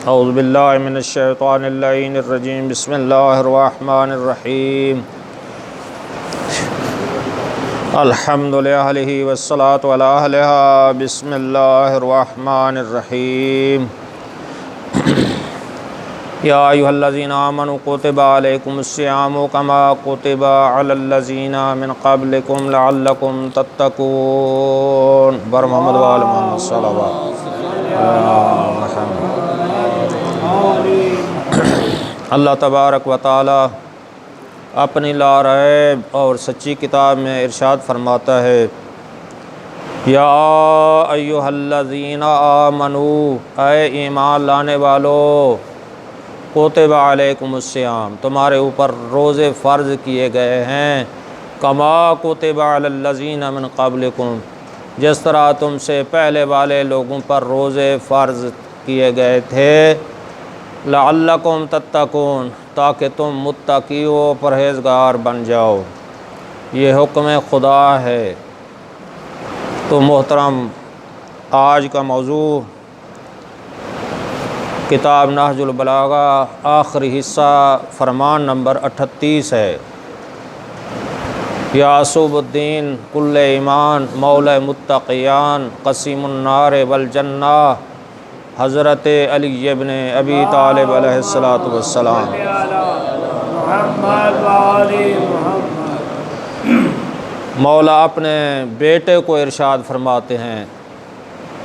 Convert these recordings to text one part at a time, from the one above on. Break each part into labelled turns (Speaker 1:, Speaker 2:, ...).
Speaker 1: اعوذ باللہ من الشیطان اللعین الرجیم بسم اللہ الرحمن الرحیم الحمد للہ والصلاة علی اہلہا بسم اللہ الرحمن الرحیم یا ایھا الذین آمنوا کتب علیکم الصیام کما کتب علی الذین من قبلکم لعلکم تتقون بر محمد و آل محمد صلوات اللہ تبارک و تعالی اپنی لا ریب اور سچی کتاب میں ارشاد فرماتا ہے، یا ایھا الذین آمنوا، اے ایمان لانے والو، کتب علیکم الصیام، تمہارے اوپر روزے فرض کیے گئے ہیں، کما کتب علی الذین من قبلکم، جس طرح تم سے پہلے والے لوگوں پر روزے فرض کیے گئے تھے، لعلکم تتقون، تاکہ تم متقی و پرہیزگار بن جاؤ۔ یہ حکم خدا ہے۔ تو محترم، آج کا موضوع کتاب نہج البلاغہ آخری حصہ فرمان نمبر 38 ہے۔ یعصب الدین کل ایمان مولا متقیان قسیم النار والجنہ، حضرت علی ابن ابی طالب علیہ السلام۔ مولا اپنے بیٹے کو ارشاد فرماتے ہیں،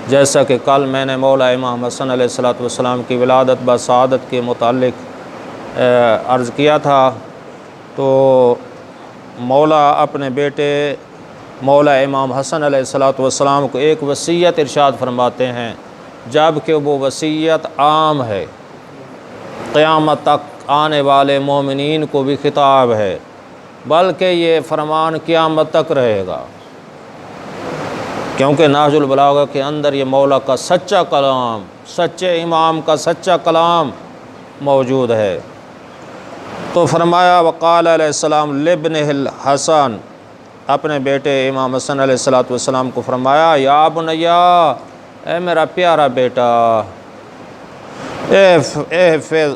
Speaker 1: جیسا کہ کل میں نے مولا امام حسن علیہ السلام کی ولادت بسعادت کے متعلق عرض کیا تھا، تو مولا اپنے بیٹے مولا امام حسن علیہ السلام کو ایک وصیت ارشاد فرماتے ہیں، جب کہ وہ وصیت عام ہے، قیامت تک آنے والے مومنین کو بھی خطاب ہے، بلکہ یہ فرمان قیامت تک رہے گا، کیونکہ نہج البلاغہ کے اندر یہ مولا کا سچا کلام، سچے امام کا سچا کلام موجود ہے۔ تو فرمایا، وقال علیہ السلام لابنہ الحسن، اپنے بیٹے امام حسن علیہ السلام کو فرمایا، یا بنیا، اے میرا پیارا بیٹا، احفظ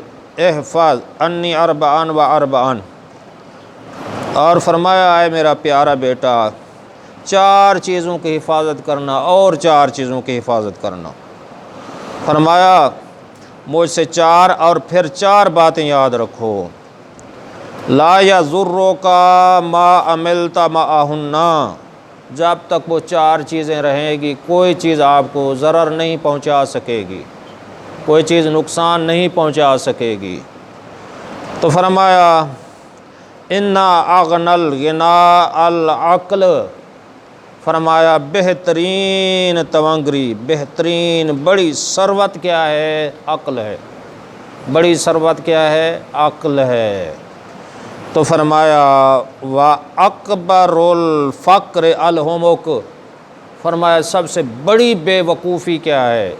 Speaker 1: انی اربعن و اربعن، اور فرمایا، اے میرا پیارا بیٹا، 4 چیزوں کی حفاظت کرنا اور 4 چیزوں کی حفاظت کرنا۔ فرمایا، مجھ سے 4 اور پھر 4 باتیں یاد رکھو، لا یضرک ما عملت معہن، جب تک وہ 4 چیزیں رہیں گی کوئی چیز آپ کو ضرر نہیں پہنچا سکے گی، کوئی چیز نقصان نہیں پہنچا سکے گی۔ تو فرمایا، انا اغنى الغنى العقل، فرمایا بہترین تونگری، بہترین بڑی ثروت کیا ہے؟ عقل ہے۔ بڑی ثروت کیا ہے؟ عقل ہے۔ تو فرمایا، وَأَكْبَرُ الْفَقْرِ الْحُمُقُ، فرمایا سب سے بڑی بے وقوفی کیا ہے؟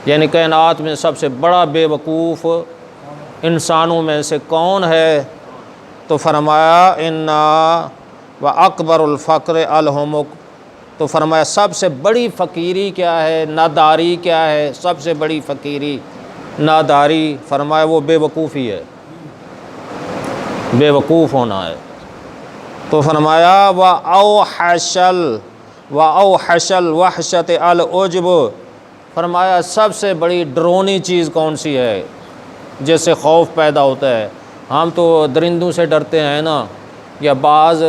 Speaker 1: یعنی کائنات میں سب سے بڑا بے وقوف انسانوں میں سے کون ہے؟ تو فرمایا، وَأَكْبَرُ الْفَقْرِ الْحُمُقُ، تو فرمایا سب سے بڑی فقیری کیا ہے؟ ناداری کیا ہے؟ سب سے بڑی فقیری ناداری، فرمایا وہ بے وقوفی ہے، بے وقوف ہونا ہے۔ تو فرمایا، وَأَوْحَشَ الْوَحْشَةِ الْعُجْبُ، فرمایا سب سے بڑی ڈرونی چیز کون سی ہے جس سے خوف پیدا ہوتا ہے؟ ہم تو درندوں سے ڈرتے ہیں نا، یا بعض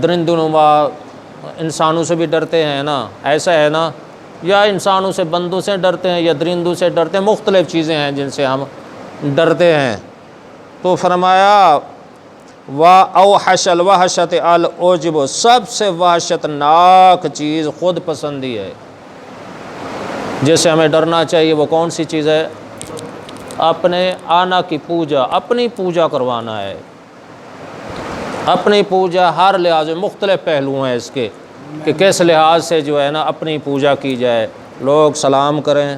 Speaker 1: درندوں نما انسانوں سے بھی ڈرتے ہیں نا، ایسا ہے نا، یا انسانوں سے بندوں سے ڈرتے ہیں یا درندوں سے ڈرتے ہیں، مختلف چیزیں ہیں جن سے ہم ڈرتے ہیں۔ تو فرمایا، وَأَوْحَشَ الْوَحْشَةِ الْعُجْبُ، سب سے وحشت ناک چیز خود پسندی ہے، جس سے ہمیں ڈرنا چاہیے۔ وہ کون سی چیز ہے؟ اپنے آنا کی پوجا، اپنی پوجا کروانا ہے، اپنی پوجا ہر لحاظ میں مختلف پہلو ہیں اس کے، کہ کس لحاظ سے جو ہے نا اپنی پوجا کی جائے، لوگ سلام کریں،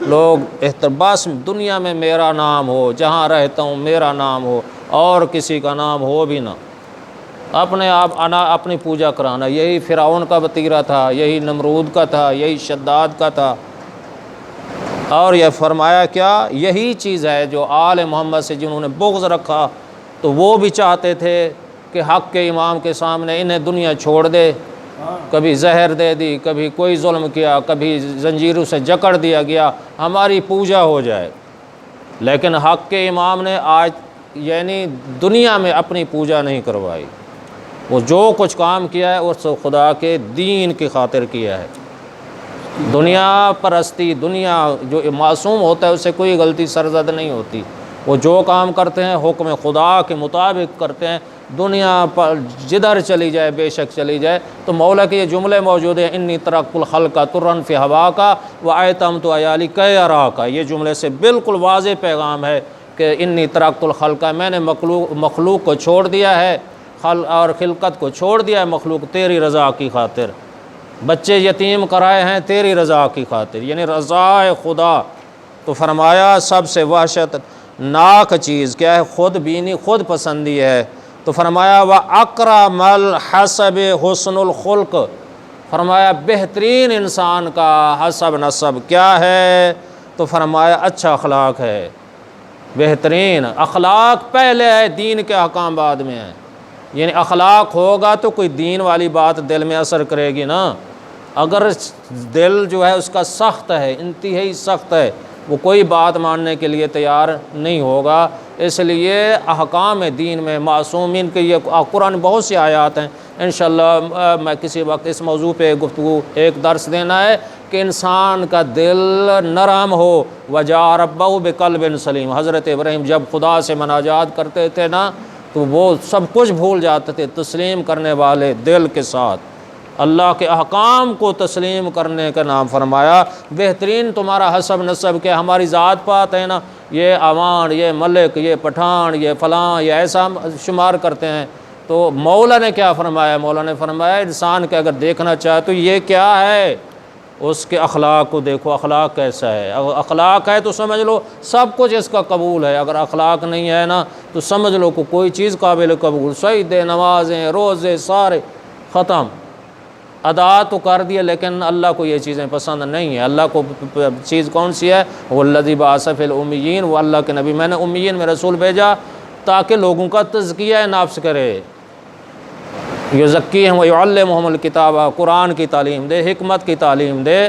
Speaker 1: لوگ بس دنیا میں میرا نام ہو، جہاں رہتا ہوں میرا نام ہو، اور کسی کا نام ہو بھی نہ، اپنے آپ اپنی پوجا کرانا۔ یہی فرعون کا وتیرہ تھا، یہی نمرود کا تھا، یہی شداد کا تھا۔ اور یہ فرمایا کیا، یہی چیز ہے جو آل محمد سے جنہوں نے بغض رکھا تو وہ بھی چاہتے تھے کہ حق کے امام کے سامنے انہیں دنیا چھوڑ دے، کبھی زہر دے دی، کبھی کوئی ظلم کیا، کبھی زنجیروں سے جکڑ دیا گیا، ہماری پوجا ہو جائے۔ لیکن حق کے امام نے آج یعنی دنیا میں اپنی پوجا نہیں کروائی، وہ جو کچھ کام کیا ہے اس خدا کے دین کی خاطر کیا ہے۔ دنیا پرستی، دنیا جو معصوم ہوتا ہے اس سے کوئی غلطی سرزد نہیں ہوتی، وہ جو کام کرتے ہیں حکم خدا کے مطابق کرتے ہیں، دنیا پر جدھر چلی جائے بے شک چلی جائے۔ تو مولا کے یہ جملے موجود ہیں، انی ترکت الخلق ترن فی ہوا کا وآتمت عیالی کی ارا کا، یہ جملے سے بالکل واضح پیغام ہے کہ انی ترکت الخلق، میں نے مخلوق کو چھوڑ دیا ہے، اور خلقت کو چھوڑ دیا ہے مخلوق تیری رضا کی خاطر، بچے یتیم کرائے ہیں تیری رضا کی خاطر، یعنی رضا خدا۔ تو فرمایا سب سے وحشت ناک چیز کیا ہے، خود بینی، خود پسندی ہے۔ تو فرمایا وَأَكْرَمَ الْحَسَبِ حُسْنُ الْخُلْقِ، فرمایا بہترین انسان کا حسب نسب کیا ہے، تو فرمایا اچھا اخلاق ہے، بہترین اخلاق پہلے ہے، دین کے احکام بعد میں ہیں۔ یعنی اخلاق ہوگا تو کوئی دین والی بات دل میں اثر کرے گی نا، اگر دل جو ہے اس کا سخت ہے، انتہائی سخت ہے، وہ کوئی بات ماننے کے لیے تیار نہیں ہوگا۔ اس لیے احکام دین میں معصومین کے یہ قرآن بہت سی آیات ہیں، انشاءاللہ میں کسی وقت اس موضوع پہ گفتگو ایک درس دینا ہے کہ انسان کا دل نرم ہو۔ وَجَاءَ رَبَّهُ بِقَلْبٍ سلیم، حضرت ابراہیم جب خدا سے مناجات کرتے تھے نا تو وہ سب کچھ بھول جاتے تھے، تسلیم کرنے والے دل کے ساتھ اللہ کے احکام کو تسلیم کرنے کا نام فرمایا۔ بہترین تمہارا حسب نسب کہ ہماری ذات پات ہے نا، یہ عوان، یہ ملک، یہ پٹھان، یہ فلاں، یہ ایسا شمار کرتے ہیں۔ تو مولا نے کیا فرمایا، مولا نے فرمایا انسان کے اگر دیکھنا چاہے تو یہ کیا ہے، اس کے اخلاق کو دیکھو، اخلاق کیسا ہے۔ اگر اخلاق ہے تو سمجھ لو سب کچھ اس کا قبول ہے، اگر اخلاق نہیں ہے نا تو سمجھ لو کہ کوئی چیز قابل قبول، سجدے، نمازیں، روزے سارے ختم، ادا تو کر دیا لیکن اللہ کو یہ چیزیں پسند نہیں ہیں۔ اللہ کو چیز کون سی ہے، والذی بعث فی الامیین، وہ اللہ کے نبی، میں نے امیین میں رسول بھیجا تاکہ لوگوں کا تزکیہ نفس کرے، یزکیہم ویعلمہم الکتاب، قرآن کی تعلیم دے، حکمت کی تعلیم دے۔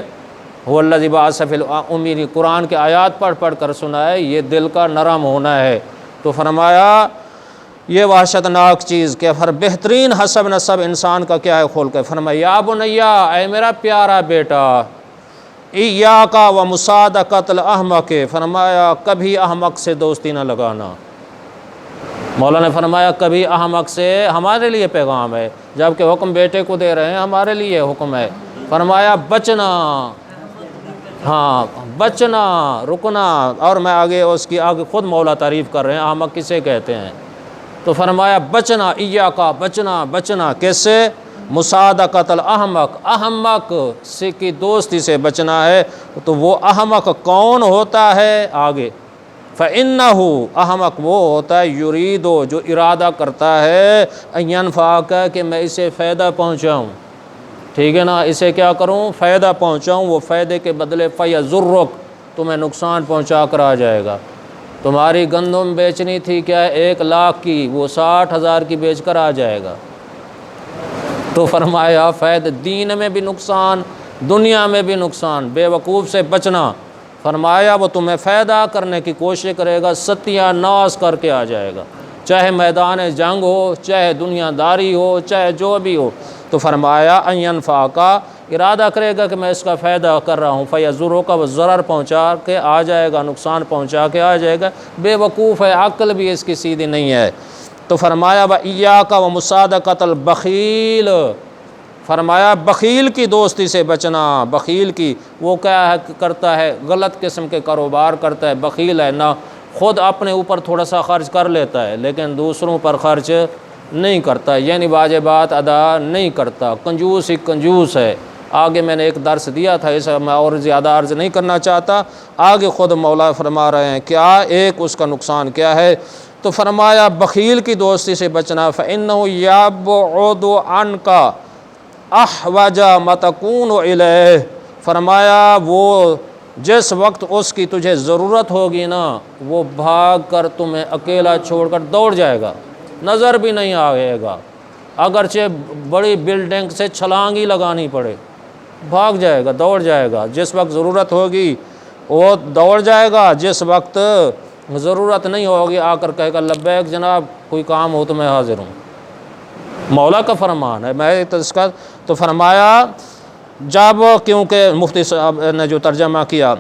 Speaker 1: والذی بعث فی الامیین، قرآن کے آیات پڑھ پڑھ کر سنائے، یہ دل کا نرم ہونا ہے۔ تو فرمایا یہ وحشت ناک چیز کہ بہترین حسب نسب انسان کا کیا ہے، خلق ہے۔ فرمایا یا بنیا، اے میرا پیارا بیٹا، ایاک و مصادقۃ الاحمق، فرمایا کبھی احمق سے دوستی نہ لگانا۔ مولا نے فرمایا کبھی احمق سے، ہمارے لیے پیغام ہے، جبکہ حکم بیٹے کو دے رہے ہیں، ہمارے لیے حکم ہے۔ فرمایا بچنا، ہاں بچنا، رکنا، اور میں آگے اس کی آگے خود مولا تعریف کر رہے ہیں احمق کسے کہتے ہیں۔ تو فرمایا بچنا، ایاکا، بچنا، بچنا کس سے، مصادقۃ الاحمق، احمق سے کی دوستی سے بچنا ہے۔ تو وہ احمق کون ہوتا ہے آگے، فَإِنَّهُ، احمق وہ ہوتا ہے یریدو، جو ارادہ کرتا ہے، ان ينفعک، کہ میں اسے فائدہ پہنچاؤں، ٹھیک ہے نا، اسے کیا کروں، فائدہ پہنچاؤں، وہ فائدے کے بدلے فَيَضُرُّک، تمہیں نقصان پہنچا کر آ جائے گا۔ تمہاری گندم بیچنی تھی کیا 1,00,000 کی، وہ 60,000 کی بیچ کر آ جائے گا۔ تو فرمایا فائدہ، دین میں بھی نقصان، دنیا میں بھی نقصان، بے وقوف سے بچنا۔ فرمایا وہ تمہیں فائدہ کرنے کی کوشش کرے گا، ستیہ ناس کر کے آ جائے گا، چاہے میدان جنگ ہو، چاہے دنیا داری ہو، چاہے جو بھی ہو۔ تو فرمایا ان ينفعک، ارادہ کرے گا کہ میں اس کا فائدہ کر رہا ہوں، فیضرک، وہ ضرر پہنچا کے آ جائے گا، نقصان پہنچا کے آ جائے گا، بے وقوف ہے، عقل بھی اس کی سیدھی نہیں ہے۔ تو فرمایا وَإِيَّاكَ وَمُصَادَقَةَ الْبَخِيلِ، فرمایا بخیل کی دوستی سے بچنا۔ بخیل کی، وہ کیا کرتا ہے، غلط قسم کے کاروبار کرتا ہے، بخیل ہے، نہ خود اپنے اوپر تھوڑا سا خرچ کر لیتا ہے لیکن دوسروں پر خرچ نہیں کرتا، یعنی واجبات ادا نہیں کرتا، کنجوس ہی کنجوس ہے۔ آگے میں نے ایک درس دیا تھا، اس میں اور زیادہ عرض نہیں کرنا چاہتا، آگے خود مولا فرما رہے ہیں کیا ایک اس کا نقصان کیا ہے۔ تو فرمایا بخیل کی دوستی سے بچنا، فَإِنَّهُ يَبْعُدُ عَنْكَ أَحْوَجَ مَا تَكُونُ إِلَيْهِ، فرمایا وہ جس وقت اس کی تجھے ضرورت ہوگی نا وہ بھاگ کر تمہیں اکیلا چھوڑ کر دوڑ جائے گا، نظر بھی نہیں آئے گا، اگرچہ بڑی بلڈنگ سے چھلانگ ہی لگانی پڑے، بھاگ جائے گا، دوڑ جائے گا۔ جس وقت ضرورت ہوگی وہ دوڑ جائے گا، جس وقت ضرورت نہیں ہوگی آ کر کہے گا لبیک جناب، کوئی کام ہو تو میں حاضر ہوں۔ مولا کا فرمان ہے۔ میں تو فرمایا جب، کیونکہ مفتی صاحب نے جو ترجمہ کیا،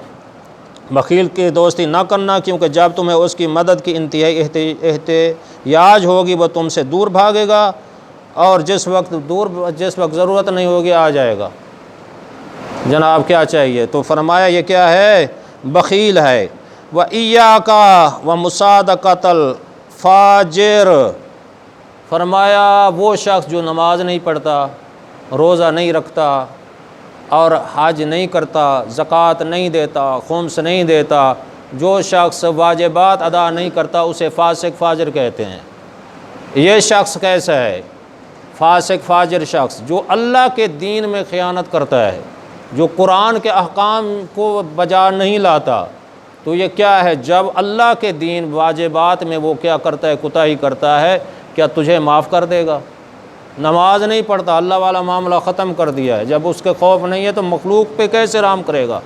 Speaker 1: بخیل کی دوستی نہ کرنا، کیونکہ جب تمہیں اس کی مدد کی انتہائی احتیاج ہوگی وہ تم سے دور بھاگے گا، اور جس وقت ضرورت نہیں ہوگی آ جائے گا۔ جناب کیا چاہیے؟ تو فرمایا یہ کیا ہے؟ بخیل ہے۔ وَإِيَّاكَ وَمُصَادَقَةَ الْفَاجِرِ، فرمایا وہ شخص جو نماز نہیں پڑھتا، روزہ نہیں رکھتا، اور حج نہیں کرتا، زکوٰۃ نہیں دیتا، خمس نہیں دیتا، جو شخص واجبات ادا نہیں کرتا اسے فاسق فاجر کہتے ہیں۔ یہ شخص کیسا ہے؟ فاسق فاجر شخص جو اللہ کے دین میں خیانت کرتا ہے، جو قرآن کے احکام کو بجا نہیں لاتا، تو یہ کیا ہے؟ جب اللہ کے دین واجبات میں وہ کیا کرتا ہے؟ کوتاہی کرتا ہے، کیا تجھے معاف کر دے گا؟ نماز نہیں پڑھتا، اللہ والا معاملہ ختم کر دیا ہے، جب اس کے خوف نہیں ہے تو مخلوق پہ کیسے رحم کرے گا؟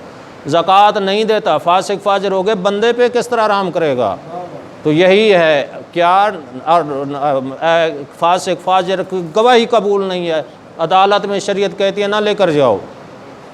Speaker 1: زکوٰۃ نہیں دیتا، فاسق فاجر ہو گئے، بندے پہ کس طرح رحم کرے گا؟ تو یہی ہے کیا، فاسق فاجر کی گواہی قبول نہیں ہے، عدالت میں شریعت کہتی ہے نہ لے کر جاؤ،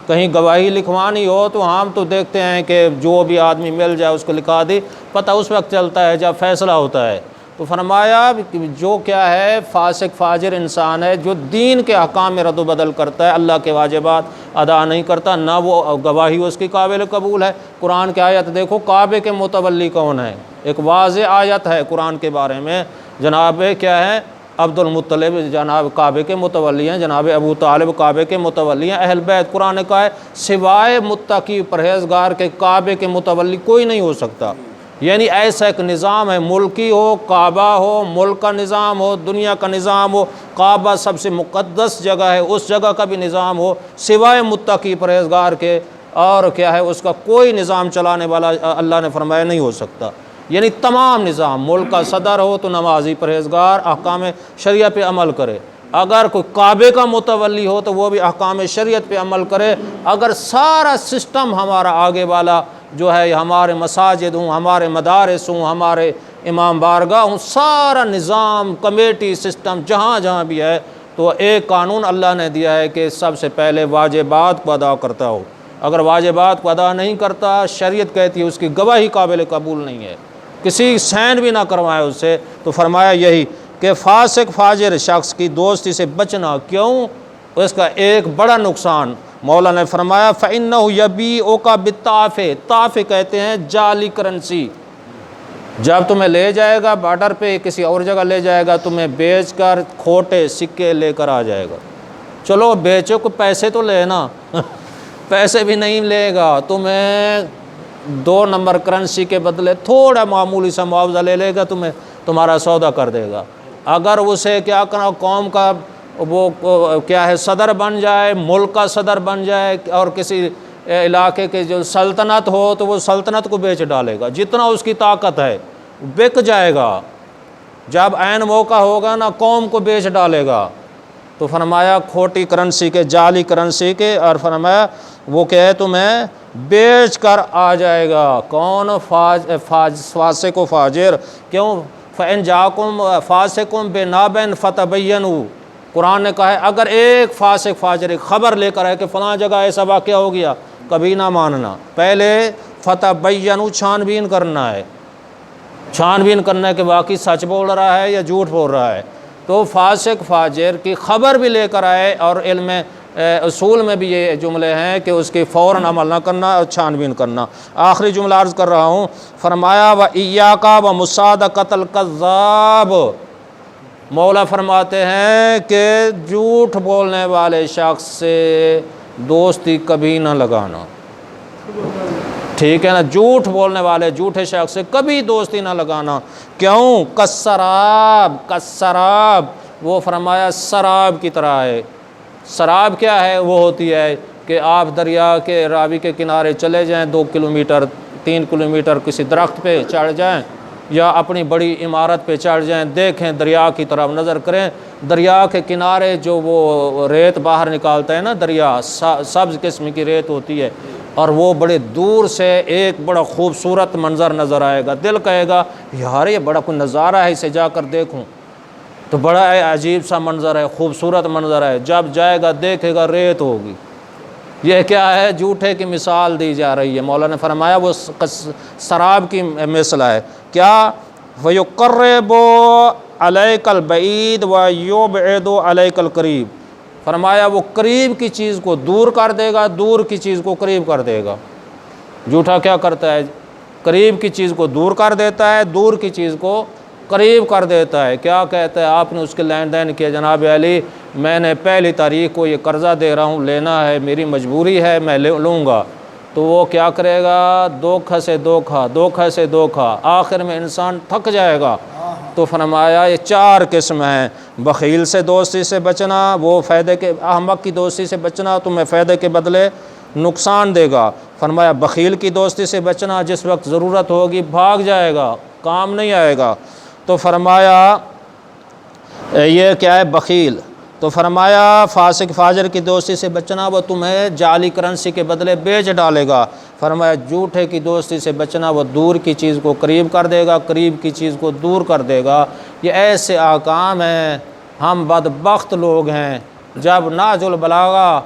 Speaker 1: کہیں گواہی لکھوانی ہو تو ہم تو دیکھتے ہیں کہ جو بھی آدمی مل جائے اس کو لکھا دی، پتہ اس وقت چلتا ہے جب فیصلہ ہوتا ہے۔ تو فرمایا جو کیا ہے فاسق فاجر انسان ہے جو دین کے احکام میں رد و بدل کرتا ہے، اللہ کے واجبات ادا نہیں کرتا، نہ وہ گواہی اس کی قابل قبول ہے۔ قرآن کی آیت دیکھو، کعبے کے متولی کون ہے؟ ایک واضح آیت ہے قرآن کے بارے میں، جناب کیا ہے؟ عبد المطلب جناب کعبے کے متولی ہیں، جناب ابو طالب کعبے کے متولی ہیں، اہل بیت۔ قرآن نے کہا ہے سوائے متقی پرہیزگار کے کعبے کے متولی کوئی نہیں ہو سکتا۔ یعنی ایسا ایک نظام ہے، ملکی ہو، کعبہ ہو، ملک کا نظام ہو، دنیا کا نظام ہو، کعبہ سب سے مقدس جگہ ہے، اس جگہ کا بھی نظام ہو، سوائے متقی پرہیزگار کے اور کیا ہے اس کا کوئی نظام چلانے والا اللہ نے فرمایا نہیں ہو سکتا۔ یعنی تمام نظام، ملک کا صدر ہو تو نمازی پرہیزگار احکام شریعہ پہ عمل کرے، اگر کوئی کعبے کا متولی ہو تو وہ بھی احکام شریعت پہ عمل کرے، اگر سارا سسٹم ہمارا آگے والا جو ہے ہمارے مساجد ہوں، ہمارے مدارس ہوں، ہمارے امام بارگاہ ہوں، سارا نظام کمیٹی سسٹم جہاں جہاں بھی ہے، تو ایک قانون اللہ نے دیا ہے کہ سب سے پہلے واجبات کو ادا کرتا ہو، اگر واجبات کو ادا نہیں کرتا شریعت کہتی ہے اس کی گواہی قابل قبول نہیں ہے، کسی سین بھی نہ کروائے اس سے۔ تو فرمایا یہی کہ فاسق فاجر شخص کی دوستی سے بچنا، کیوں؟ اس کا ایک بڑا نقصان مولا نے فرمایا فَإِنَّهُ يَبِيعُكَ بِالطَّعْفِ، طعف کہتے ہیں جعلی کرنسی، جب تمہیں لے جائے گا بارڈر پہ کسی اور جگہ لے جائے گا، تمہیں بیچ کر کھوٹے سکے لے کر آ جائے گا۔ چلو بیچو کو پیسے تو لے نا، پیسے بھی نہیں لے گا، تمہیں 2 نمبر کرنسی کے بدلے تھوڑا معمولی سا معاوضہ لے لے گا، تمہارا سودا کر دے گا۔ اگر اسے کیا کرنا، قوم کا وہ کیا ہے صدر بن جائے، ملک کا صدر بن جائے، اور کسی علاقے کے جو سلطنت ہو تو وہ سلطنت کو بیچ ڈالے گا، جتنا اس کی طاقت ہے بک جائے گا، جب عین موقع ہوگا نا قوم کو بیچ ڈالے گا۔ تو فرمایا کھوٹی کرنسی کے، جعلی کرنسی کے، اور فرمایا وہ کہ تمہیں بیچ کر آ جائے گا۔ کون؟ فاسق و فاجر۔ کیوں؟ فَإِنْ جَاءَكُمْ فَاسِقٌ بِنَبَإٍ فَتَبَيَّنُوا، قرآن نے کہا ہے اگر ایک فاسق فاجر ایک خبر لے کر آئے کہ فلاں جگہ ایسا واقعہ ہو گیا، کبھی نہ ماننا، پہلے فتبینوا، چھان بین کرنا ہے، چھان بین کرنا ہے کہ واقعی سچ بول رہا ہے یا جھوٹ بول رہا ہے۔ تو فاسق فاجر کی خبر بھی لے کر آئے، اور علم اصول میں بھی یہ جملے ہیں کہ اس کی فوراً عمل نہ کرنا اور چھان بین کرنا۔ آخری جملہ عرض کر رہا ہوں، فرمایا وَإِيَّاكَ وَمُصَادَقَةَ الْكَذَّابِ، مولا فرماتے ہیں کہ جھوٹ بولنے والے شخص سے دوستی کبھی نہ لگانا، ٹھیک ہے نا؟ جھوٹ بولنے والے جھوٹے شخص سے کبھی دوستی نہ لگانا۔ کیوں؟ کسراب، کسراب، وہ فرمایا سراب کی طرح ہے۔ سراب کیا ہے؟ وہ ہوتی ہے کہ کہ آپ دریا کے راوی کے کنارے چلے جائیں 2 کلومیٹر 3 کلومیٹر، کسی درخت پہ چڑھ جائیں یا اپنی بڑی عمارت پہ چڑھ جائیں، دیکھیں دریا کی طرف نظر کریں، دریا کے کنارے جو وہ ریت باہر نکالتا ہے نا دریا، سبز قسم کی ریت ہوتی ہے، اور وہ بڑے دور سے ایک بڑا خوبصورت منظر نظر آئے گا، دل کہے گا یار یہ بڑا کوئی نظارہ ہے، اسے جا کر دیکھوں، تو بڑا عجیب سا منظر ہے، خوبصورت منظر ہے، جب جائے گا دیکھے گا ریت ہوگی۔ یہ کیا ہے؟ جھوٹے کی مثال دی جا رہی ہے۔ مولا نے فرمایا وہ سراب کی مثل ہے۔ کیا؟ وَيُقَرِّبُ عَلَيْكَ الْبَعِيدَ وَيُبْعِدُ عَلَيْكَ الْقَرِيبَ، فرمایا وہ قریب کی چیز کو دور کر دے گا، دور کی چیز کو قریب کر دے گا۔ جھوٹا کیا کرتا ہے؟ قریب کی چیز کو دور کر دیتا ہے، دور کی چیز کو قریب کر دیتا ہے۔ کیا کہتا ہے؟ آپ نے اس کے لین دین کیا، جناب علی میں نے پہلی تاریخ کو یہ قرضہ دے رہا ہوں، لینا ہے، میری مجبوری ہے، میں لوں گا، تو وہ کیا کرے گا؟ دھوکہ سے دھوکہ، دھوکہ سے دھوکہ، آخر میں انسان تھک جائے گا۔ تو فرمایا یہ 4 قسم ہیں۔ بخیل سے دوستی سے بچنا، وہ فائدے کے، احمق کی دوستی سے بچنا تمہیں فائدے کے بدلے نقصان دے گا۔ فرمایا بخیل کی دوستی سے بچنا، جس وقت ضرورت ہوگی بھاگ جائے گا، کام نہیں آئے گا۔ تو فرمایا یہ کیا ہے؟ بخیل۔ تو فرمایا فاسق فاجر کی دوستی سے بچنا، وہ تمہیں جعلی کرنسی کے بدلے بیچ ڈالے گا۔ فرمایا جھوٹے کی دوستی سے بچنا، وہ دور کی چیز کو قریب کر دے گا، قریب کی چیز کو دور کر دے گا۔ یہ ایسے احکام ہیں۔ ہم بدبخت لوگ ہیں، جب نہج البلاغہ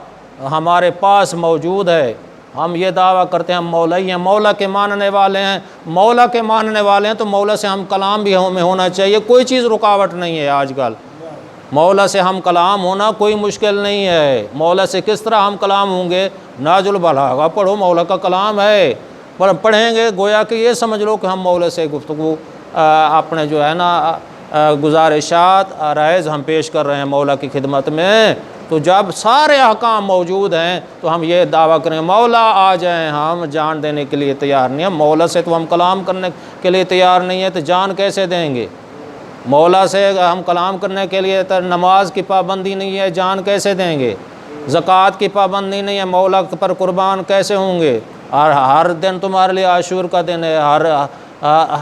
Speaker 1: ہمارے پاس موجود ہے، ہم یہ دعویٰ کرتے ہیں ہم مولائی ہیں، مولا کے ماننے والے ہیں، مولا کے ماننے والے ہیں، تو مولا سے ہم کلام بھی ہمیں ہونا چاہیے، کوئی چیز رکاوٹ نہیں ہے۔ آج کل مولا سے ہم کلام ہونا کوئی مشکل نہیں ہے۔ مولا سے کس طرح ہم کلام ہوں گے؟ نہج البلاغہ پڑھو، مولا کا کلام ہے، پر پڑھیں گے گویا کہ یہ سمجھ لو کہ ہم مولا سے گفتگو اپنے جو ہے نا گزارشات عرائض ہم پیش کر رہے ہیں مولا کی خدمت میں۔ تو جب سارے احکام موجود ہیں تو ہم یہ دعویٰ کریں مولا آ جائیں، ہم جان دینے کے لیے تیار نہیں ہیں۔ مولا سے تو ہم کلام کرنے کے لیے تیار نہیں ہیں، تو جان کیسے دیں گے؟ مولا سے ہم کلام کرنے کے لیے نماز کی پابندی نہیں ہے، جان کیسے دیں گے؟ زکوٰۃ کی پابندی نہیں ہے، مولا پر قربان کیسے ہوں گے؟ اور ہر دن تمہارے لیے عاشور کا دن ہے،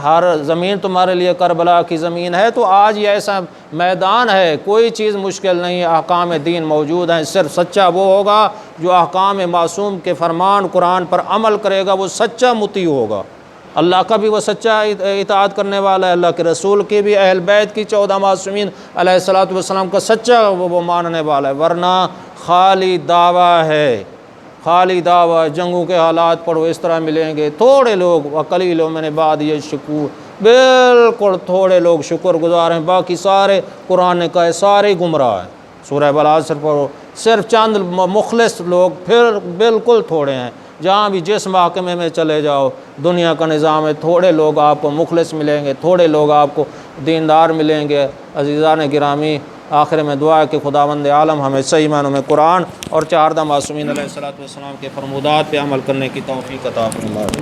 Speaker 1: ہر زمین تمہارے لیے کربلا کی زمین ہے۔ تو آج یہ ایسا میدان ہے، کوئی چیز مشکل نہیں ہے، احکام دین موجود ہیں۔ صرف سچا وہ ہوگا جو احکام معصوم کے فرمان قرآن پر عمل کرے گا، وہ سچا مطیع ہوگا۔ اللہ کا بھی وہ سچا اطاعت کرنے والا ہے، اللہ کے رسول کی بھی، اہل بیت کی 14 معصومین علیہ الصلوۃ والسلام کا سچا وہ ماننے والا ہے، ورنہ خالی دعویٰ ہے، خالی دعویٰ۔ جنگوں کے حالات پڑھو، اس طرح ملیں گے تھوڑے لوگ، وقلیل من بعد الشکور، بالکل تھوڑے لوگ شکر گزار ہیں، باقی سارے قرآن نے کہا ہے سارے گمراہ ہیں۔ سورہ والعصر پڑھو، صرف چند مخلص لوگ پھر بالکل تھوڑے ہیں۔ جہاں بھی جس محکمے میں چلے جاؤ، دنیا کا نظام ہے، تھوڑے لوگ آپ کو مخلص ملیں گے، تھوڑے لوگ آپ کو دیندار ملیں گے۔ عزیزان گرامی، آخر میں دعا ہے کہ خداوند عالم ہمیں صحیح معنوں میں قرآن اور 14 معصومین علیہ الصلوۃ والسلام کے فرمودات پہ عمل کرنے کی توفیق عطا فرمائے۔